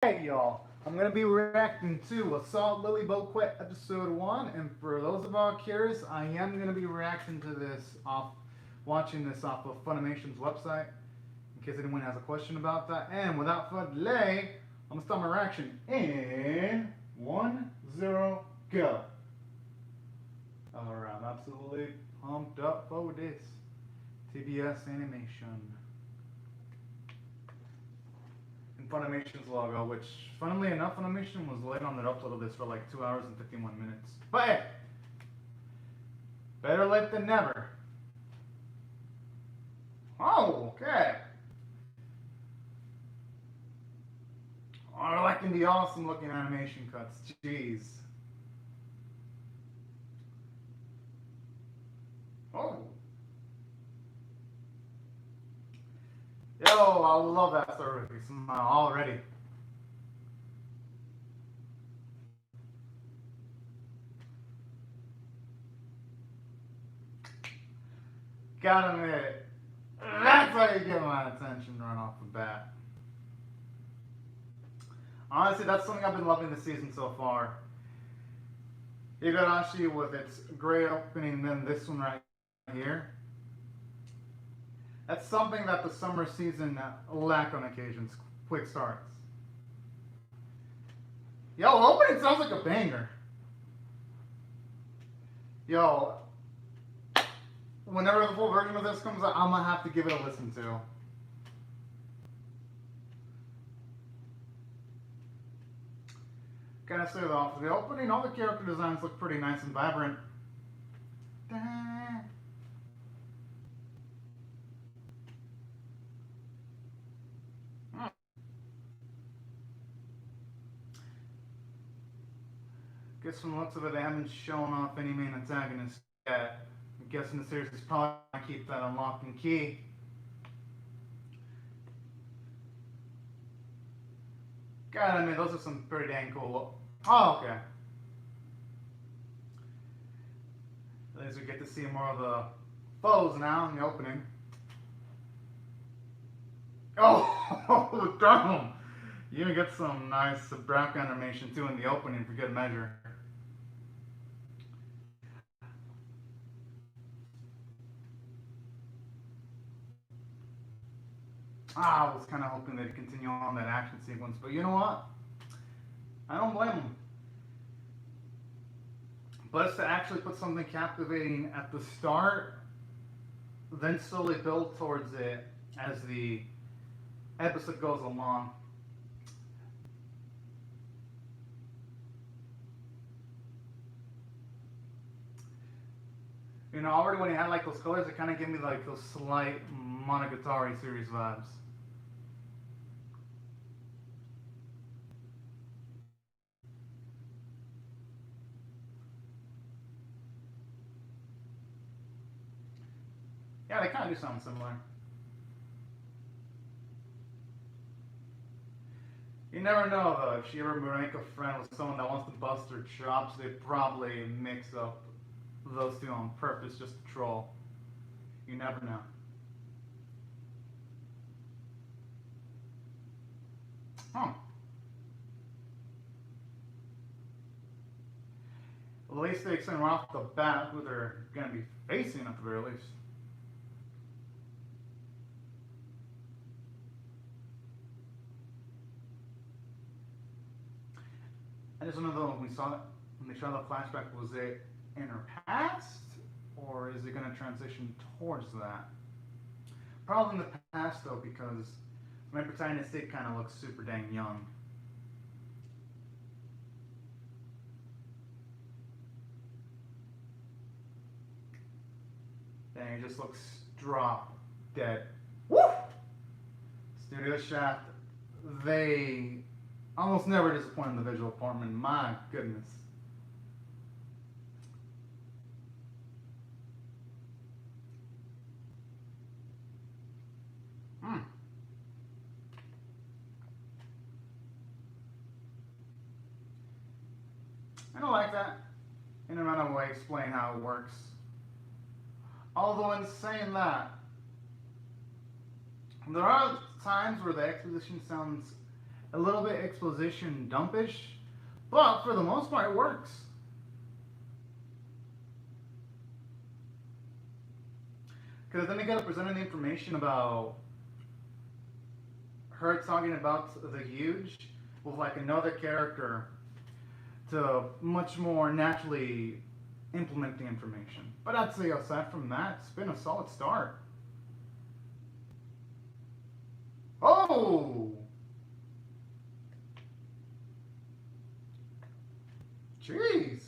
Hey y'all, I'm gonna be reacting to Assault Lily BOUQUET episode 1, and for those of y'all curious, I am gonna be reacting to this off watching this off of Funimation's website, in case anyone has a question about that. And without further delay, I'm gonna start my reaction in 1-0 go. Alright, I'm absolutely pumped up for this. TBS animation. Funimation's logo, which, funnily enough, Funimation was late on their upload of this for like 2 hours and 51 minutes. But hey, better late than never. Oh, okay. Oh, I liking the awesome looking animation cuts. Jeez. Oh. Yo, I love that service smile already. Gotta admit, that's how you get my attention right off the bat. Honestly, that's something I've been loving this season so far. Igarashi with its great opening, then this one right here. That's something that the summer season lack on occasions. Quick starts. Yo, opening sounds like a banger. Yo, whenever the full version of this comes out, I'm gonna have to give it a listen to. Gotta say though, for the opening, all the character designs look pretty nice and vibrant. Guess from the looks of it, they haven't shown off any main antagonists yet. I'm guessing the series is probably gonna keep that unlocked and key. God, I mean, those are some pretty dang cool. Oh, okay. At least we get to see more of the foes now in the opening. Oh, damn! You even get some nice background animation too in the opening for good measure. I was kind of hoping they'd continue on that action sequence, but you know what? I don't blame them. But it's to actually put something captivating at the start, then slowly build towards it as the episode goes along. You know, already when he had like those colors, it kind of gave me like those slight Monogatari series vibes. Yeah, they kind of do something similar. You never know though. If she ever make a friend with someone that wants to bust her chops, they probably mix up those two on purpose just to troll. You never know. Huh. At least they explain right off the bat who they're going to be facing at the very least. I just want to know when they saw the flashback, was it in her past, or is it going to transition towards that? Probably in the past though, because my protagonist did kind of look super dang young. Dang, it just looks drop dead. Woo! Studio Shaft, they almost never disappoint in the visual department. My goodness. Hmm. I don't like that. In a amount of way, explain how it works. Although in saying that, there are times where the exposition sounds a little bit exposition dumpish, but for the most part, it works. Because then they gotta present the information about her talking about the huge with like another character to much more naturally implement the information. But I'd say aside from that, it's been a solid start. Oh! Jeez!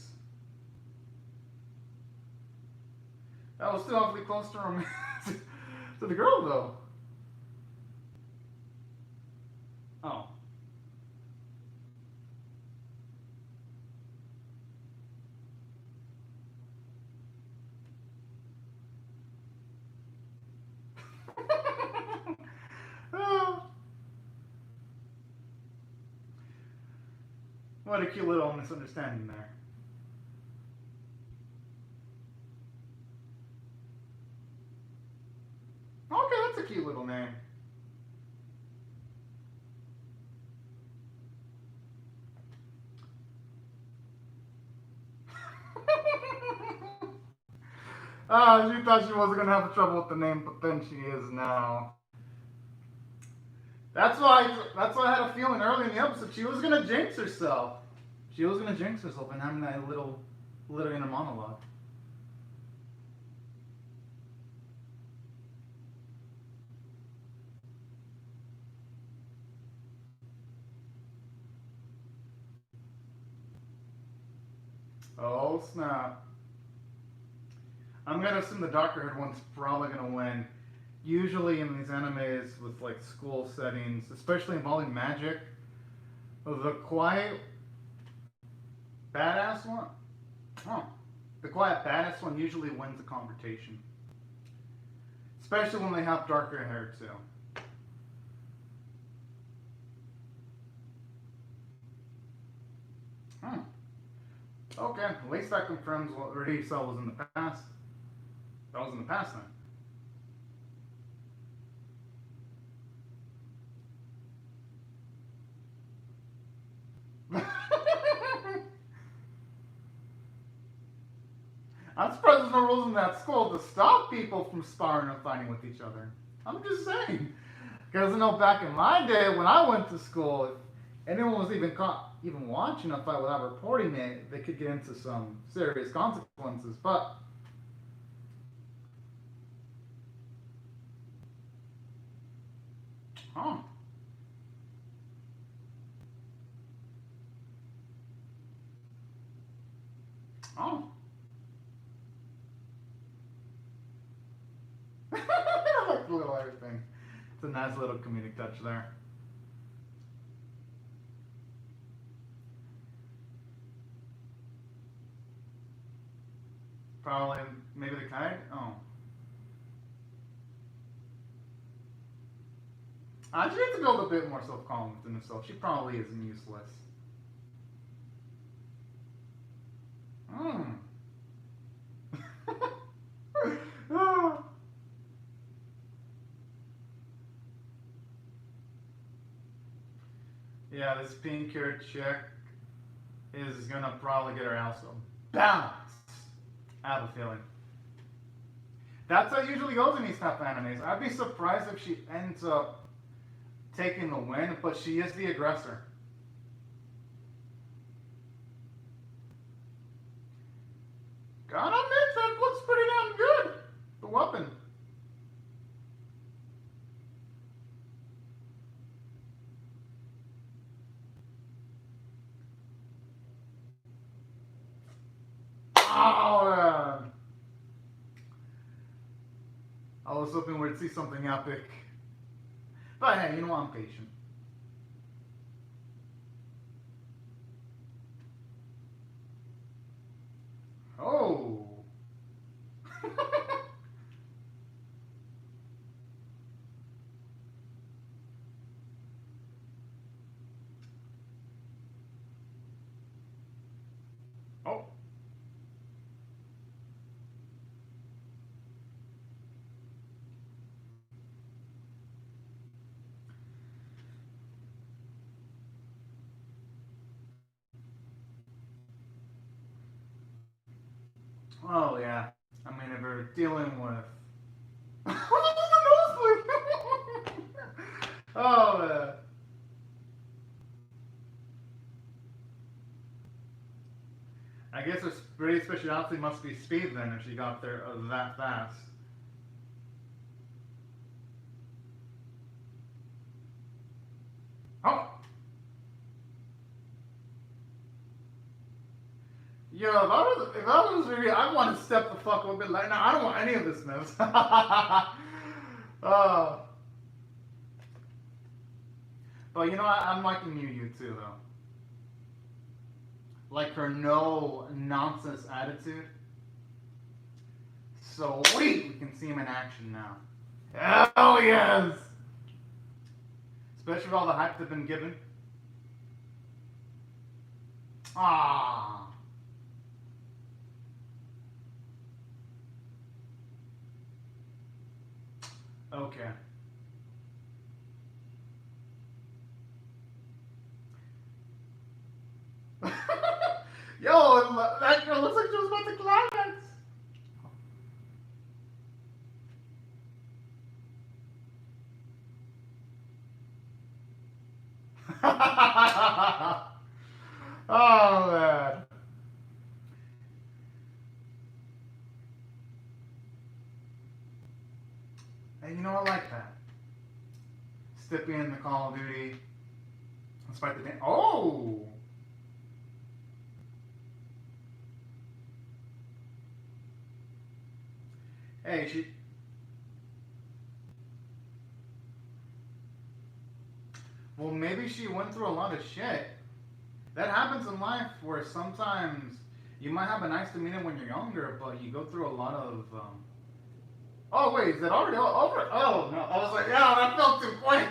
That was still awfully close to, to the girl, though. Oh. Oh. What a cute little misunderstanding there. Okay, that's a cute little name. She thought she wasn't gonna have trouble with the name, but then she is now. That's why I had a feeling early in the episode she was gonna jinx herself. She was gonna jinx herself and having that little inner monologue. Oh snap. I'm gonna assume the darker haired one's probably gonna win. Usually in these animes with like school settings, especially involving magic, the quiet badass one, oh, the quiet badass one usually wins the confrontation. Especially when they have darker hair too. Hmm. Okay, at least that confirms what already saw was in the past. That was in the past then. I'm surprised there's no rules in that school to stop people from sparring or fighting with each other. I'm just saying. Because I know back in my day when I went to school, if anyone was even caught even watching a fight without reporting it, they could get into some serious consequences. But huh. Oh. I like the little everything. It's a nice little comedic touch there. Probably, maybe the kite? Oh. She needs to build a bit more self-confidence in herself. She probably isn't useless. Hmm. Oh. Yeah, this pink-haired chick is gonna probably get her ass bounced. I have a feeling. That's how it usually goes in these type of animes. I'd be surprised if she ends up taking the win, but she is the aggressor. Gotta admit, that looks pretty damn good. The weapon. Oh, man. I was hoping we'd see something epic. But hey, you know I'm patient. Oh. Oh. Oh yeah. I mean, if we're dealing with the nosebleed. Oh man. I guess her pretty speciality must be speed then, if she got there that fast. Oh. Yo, if I was really, I want to step the fuck up a bit. Like, no, I don't want any of this mess. uh, but you know, I'm liking you too, though. Like her no nonsense attitude. Sweet, we can see him in action now. Hell yes! Especially with all the hype they've been given. Ah. Okay. Yo, that girl looks like she was about to climax. Oh man. And you know I like that. Stepping in the Call of Duty. Despite the oh. Hey, she. Well, maybe she went through a lot of shit. That happens in life where sometimes you might have a nice demeanor when you're younger, but you go through a lot of. Oh wait, is it already over? Oh no, I was like, yeah, that felt too quick.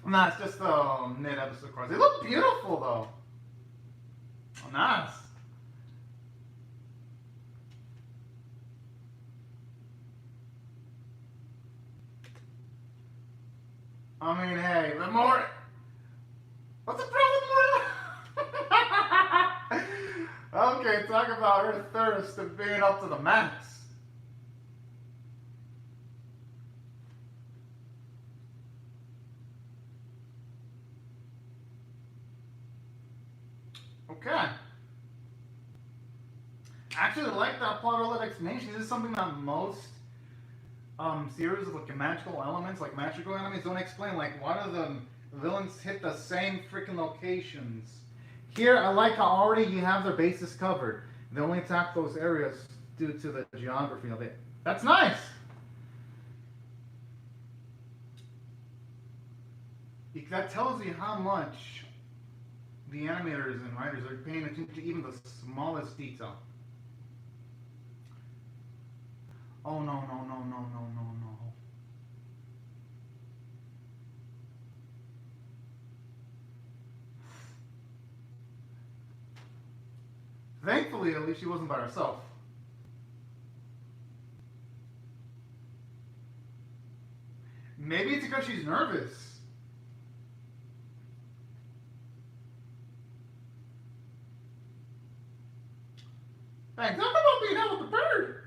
Nah, it's just mid episode cards. They look beautiful though. Oh, nice. I mean, hey, the more. What's the problem, more? Okay, talk about her thirst of being up to the max. Okay. Actually, I like that plot explanation. This is something that most series with like magical elements, like magical enemies, don't explain. Like, why do the villains hit the same freaking locations? Here, I like how already you have their bases covered. They only attack those areas due to the geography of it. That's nice. That tells you how much the animators and writers are paying attention to even the smallest detail. Oh no no no no no no no. Thankfully, at least she wasn't by herself. Maybe it's because she's nervous. Hey, talk about being out with the bird.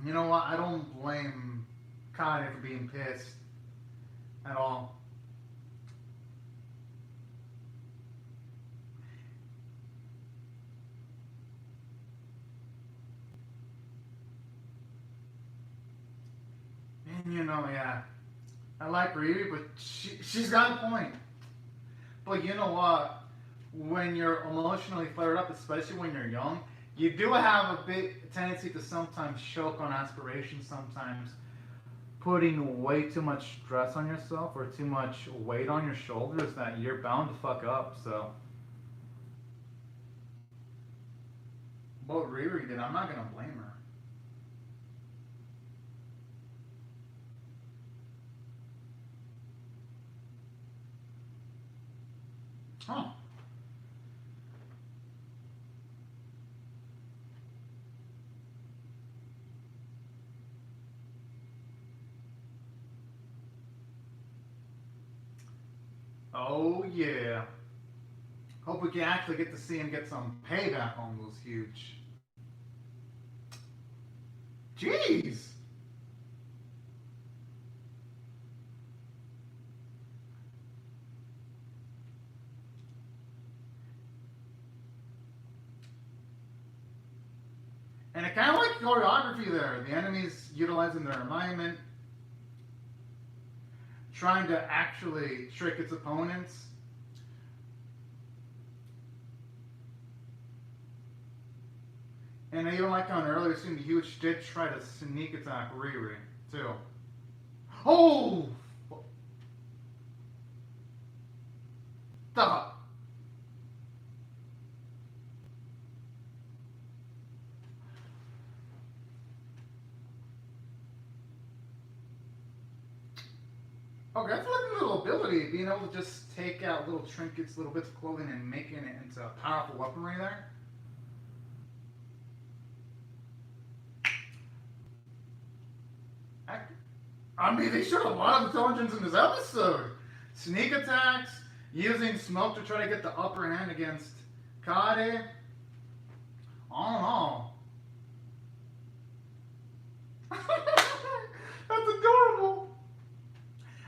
You know what? I don't blame Kai for being pissed at all. And you know, yeah, I like Riri, but she's got a point. But you know what? When you're emotionally flared up, especially when you're young, you do have a bit tendency to sometimes choke on aspirations, sometimes putting way too much stress on yourself or too much weight on your shoulders that you're bound to fuck up. So, what Riri did, I'm not gonna blame her. Huh. Oh yeah. Hope we can actually get to see him get some payback on those huge. Jeez. And I kind of like choreography there. The enemies utilizing their alignment, trying to actually trick its opponents. And I even like on earlier scene, the huge did try to sneak attack Riri, too. Oh! Duh! Okay, that's like a little ability, being able to just take out little trinkets, little bits of clothing, and making it into a powerful weaponry there. I mean, they showed a lot of intelligence in this episode. Sneak attacks, using smoke to try to get the upper hand against Kade. All in all. That's adorable.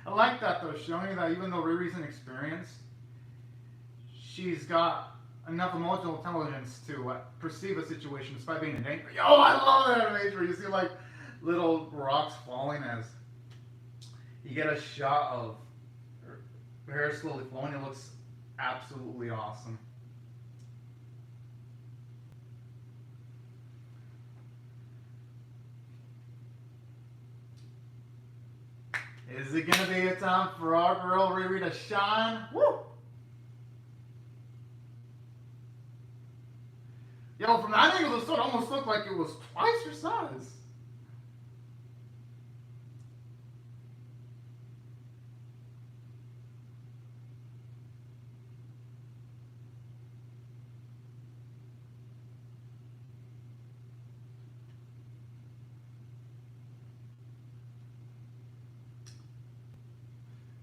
I like that though, showing that even though Riri's inexperienced, she's got enough emotional intelligence to perceive a situation despite being in danger. Yo, I love that animation where you see like little rocks falling as you get a shot of her hair slowly flowing. It looks absolutely awesome. Is it gonna be a time for our girl Riri to shine? Woo! Yo, from that angle, the sword almost looked like it was twice her size.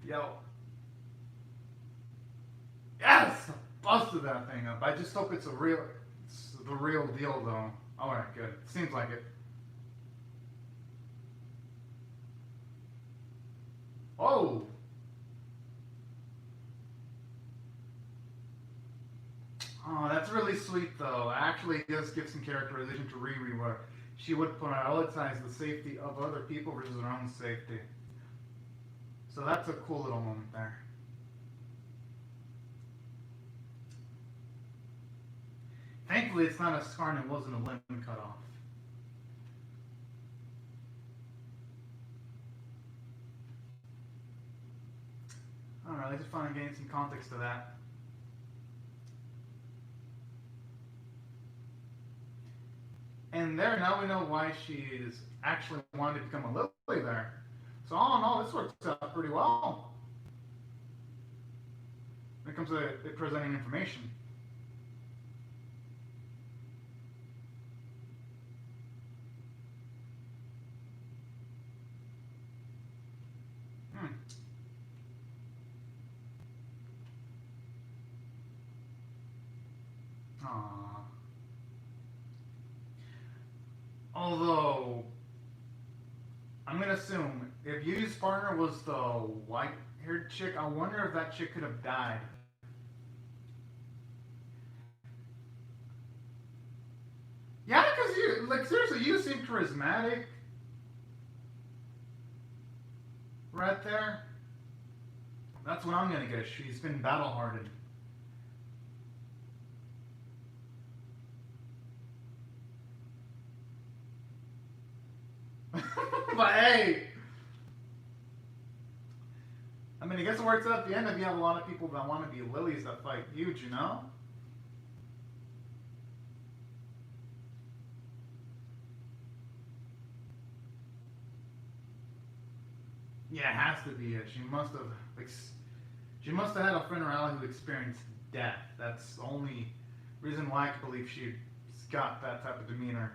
Yo. Yes! Busted that thing up. I just hope it's the real deal though. Alright, good. Seems like it. Oh! Oh, that's really sweet though. Actually, it does give some characterization to Riri where she would prioritize the safety of other people versus her own safety. So that's a cool little moment there. Thankfully, it's not a scar and it wasn't a limb cut off. Alright, let's just finally gain some context to that. And there, now we know why she's actually wanted to become a Lily there. So all in all, this works out pretty well when it comes to it presenting information. Aww. Although, I'm gonna assume if Yuji's partner was the white-haired chick, I wonder if that chick could have died. Yeah, because you, like, seriously, you seem charismatic. Right there. That's what I'm gonna guess. She's been battle-hardened. But hey, I mean, I guess it works out at the end if you have a lot of people that want to be lilies that fight huge, you know? Yeah, it has to be it. She must have had a friend or ally who experienced death. That's the only reason why I can believe she's got that type of demeanor.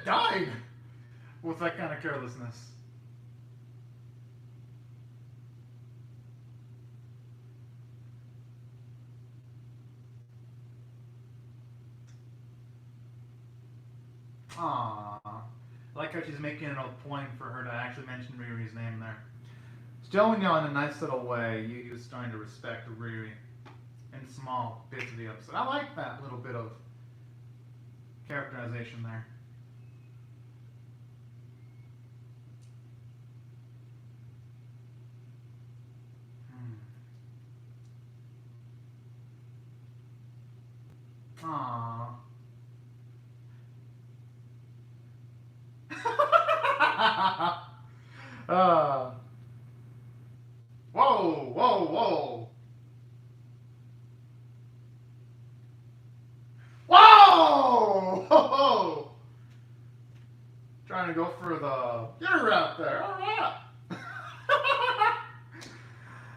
have died with that kind of carelessness. Aww. I like how she's making it a point for her to actually mention Riri's name there. It's showing you in a nice little way you starting to respect Riri in small bits of the episode. I like that little bit of characterization there. Aww. Whoa, whoa, whoa. Whoa! Ho, trying to go for the you're out there. All right.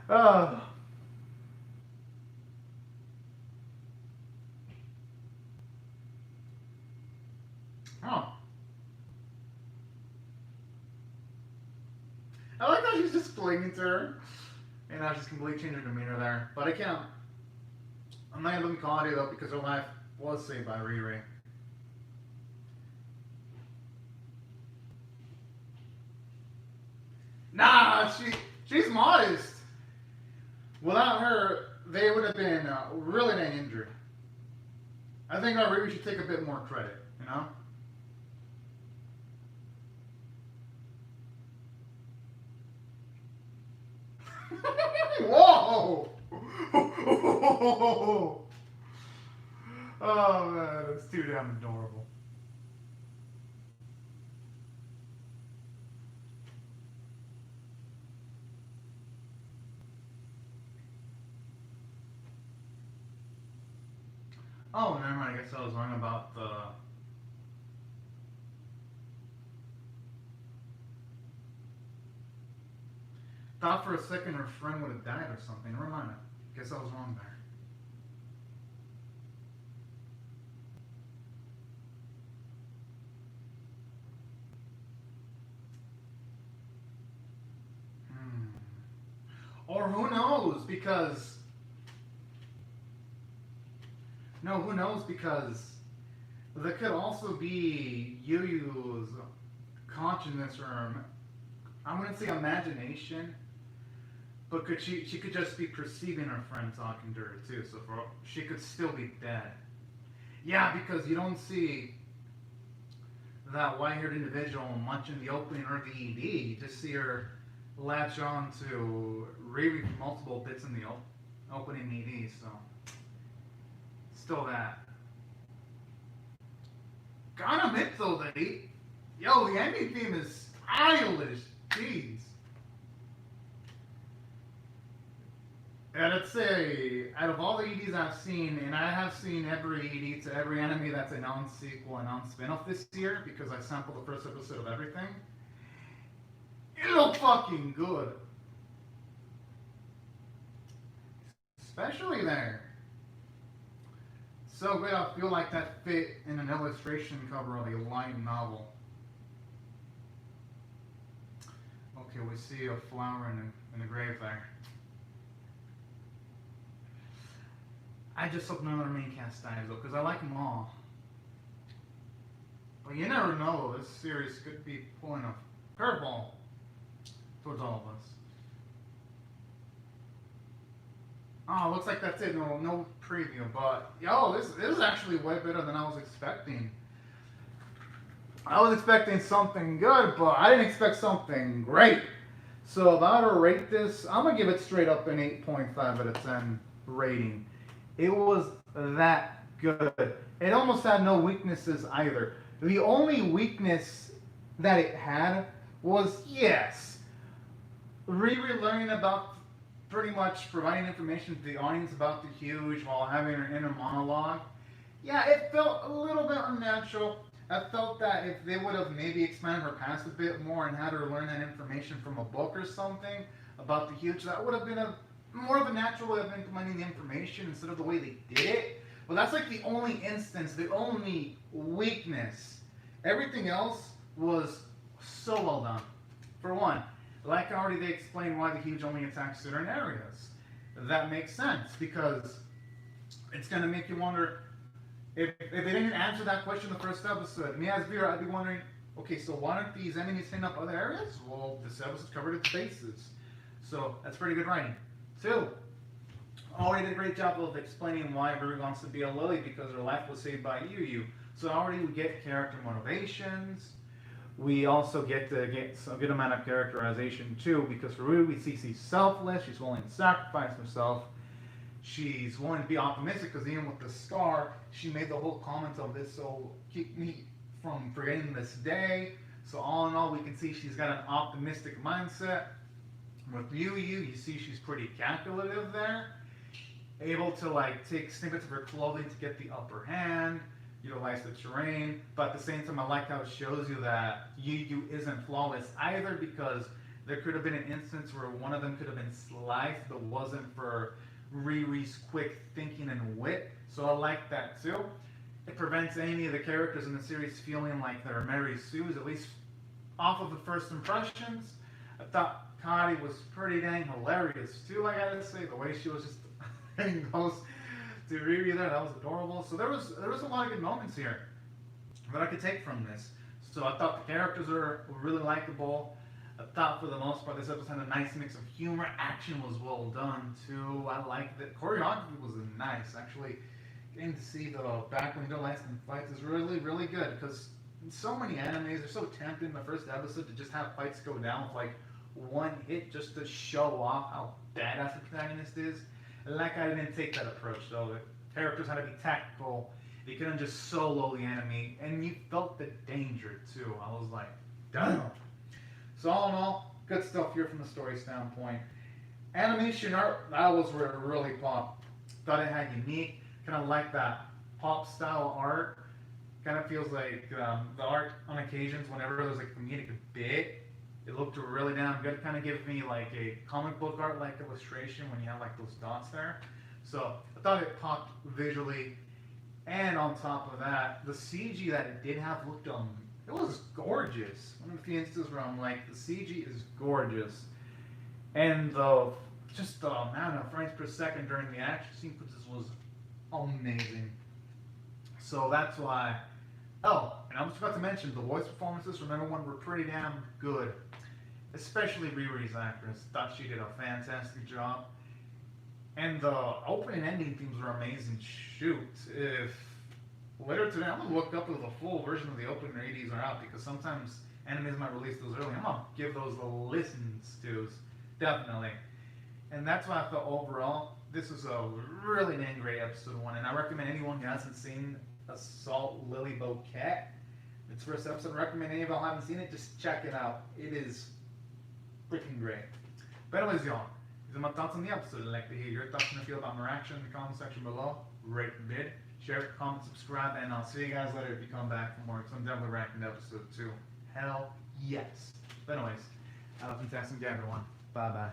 uh. Oh. I like how she's just clinging to her. And now she's completely changed her demeanor there. But I can't. I'm not gonna let me call it though because her life was saved by Riri. Nah, she's modest. Without her, they would have been really dang injured. I think Riri should take a bit more credit, you know? Whoa! Oh man, that's too damn adorable. Oh, never mind. I guess I was wrong about the. Thought for a second her friend would have died or something. Never mind. Guess I was wrong there. Or who knows? Because no, who knows? Because there could also be Yu-Yu's consciousness, or I'm gonna say imagination. But could she could just be perceiving her friend talking to her too, so she could still be dead. Yeah, because you don't see that white-haired individual much in the opening or the ED. You just see her latch on to Riri from multiple bits in the opening ED, so still that. Gotta admit though that the ending theme is stylish. Jeez. And I'd say, out of all the EDs I've seen, and I have seen every ED to every anime that's a non-sequel and non-spin-off this year, because I sampled the first episode of everything, it looked fucking good. Especially there. So good, I feel like that fit in an illustration cover of a light novel. Okay, we see a flower in the grave there. I just hope none of the main cast dies though, because I like them all. But you never know, this series could be pulling a curveball towards all of us. Oh, looks like that's it. No preview, but this is actually way better than I was expecting. I was expecting something good, but I didn't expect something great. So if I were to rate this, I'm gonna give it straight up an 8.5 out of 10 rating. It was that good. It almost had no weaknesses either. The only weakness that it had was, yes, Riri learning about, pretty much providing information to the audience about the Huge while having her inner monologue. Yeah, it felt a little bit unnatural. I felt that if they would have maybe expanded her past a bit more and had her learn that information from a book or something about the Huge, that would have been more of a natural way of implementing the information instead of the way they did it. But that's like the only instance, the only weakness. Everything else was so well done. For one, like already they explained why the huge only attacks certain areas. That makes sense because it's going to make you wonder if they didn't answer that question in the first episode. Me as viewer, I'd be wondering, okay, so why aren't these enemies hitting up other areas? Well, this episode covered its bases. So that's pretty good writing. Two, already did a great job of explaining why Riri wants to be a Lily because her life was saved by Yu. So already we get character motivations. We also get a good amount of characterization too, because for Riri we see she's selfless, she's willing to sacrifice herself, she's willing to be optimistic because even with the scar, she made the whole comment of this, so keep me from forgetting this day. So all in all, we can see she's got an optimistic mindset. With Yu, you see she's pretty calculative there, able to like take snippets of her clothing to get the upper hand, utilize the terrain, but at the same time I like how it shows you that Yu isn't flawless either, because there could have been an instance where one of them could have been sliced if it wasn't for Riri's quick thinking and wit, so I like that too. It prevents any of the characters in the series feeling like they're Mary Sue's, at least off of the first impressions. I thought Kari was pretty dang hilarious too, I gotta say, the way she was just getting close to Riri there, that was adorable. So there was a lot of good moments here that I could take from this. So I thought the characters were really likable. I thought for the most part this episode had a nice mix of humor. Action was well done too. I liked it. Choreography was nice. Actually, getting to see the back window lasting fights is really, really good, because so many animes are so tempted in the first episode to just have fights go down with like one hit just to show off how badass the protagonist is. Like I didn't take that approach though. The characters had to be tactical. They couldn't just solo the enemy, and you felt the danger too. I was like, damn. So all in all, good stuff here from the story standpoint. Animation art, that was where it really popped. Thought it had unique, kind of like that pop style art. Kind of feels like the art on occasions, whenever there's a comedic bit, it looked really damn good. Kind of gave me like a comic book art like illustration when you have like those dots there. So I thought it popped visually, and on top of that, the CG that it did have looked it was gorgeous. One of the instances where I'm like, the CG is gorgeous, and just the amount of frames per second during the action sequences was amazing. So that's why. Oh, and I was about to mention the voice performances from everyone were pretty damn good, especially Riri's actress. Thought she did a fantastic job, and the opening and ending themes were amazing. Shoot, if later today I'm gonna look up if the full version of the opening or ADs are out, because sometimes animes might release those early. I'm gonna give those a listens to, definitely. And that's why I felt overall this was a really dang great episode 1, and I recommend anyone who hasn't seen Assault Lily Bouquet, its first episode, I recommend any of y'all haven't seen it, just check it out. It is freaking great. But anyways, y'all, these are my thoughts on the episode. I'd like to hear your thoughts and feel about my reaction in the comment section below. Rate the vid, share it, comment, subscribe, and I'll see you guys later if you come back for more, because I'm definitely reacting to episode 2. Hell yes. But anyways, have a fantastic day, everyone. Bye-bye.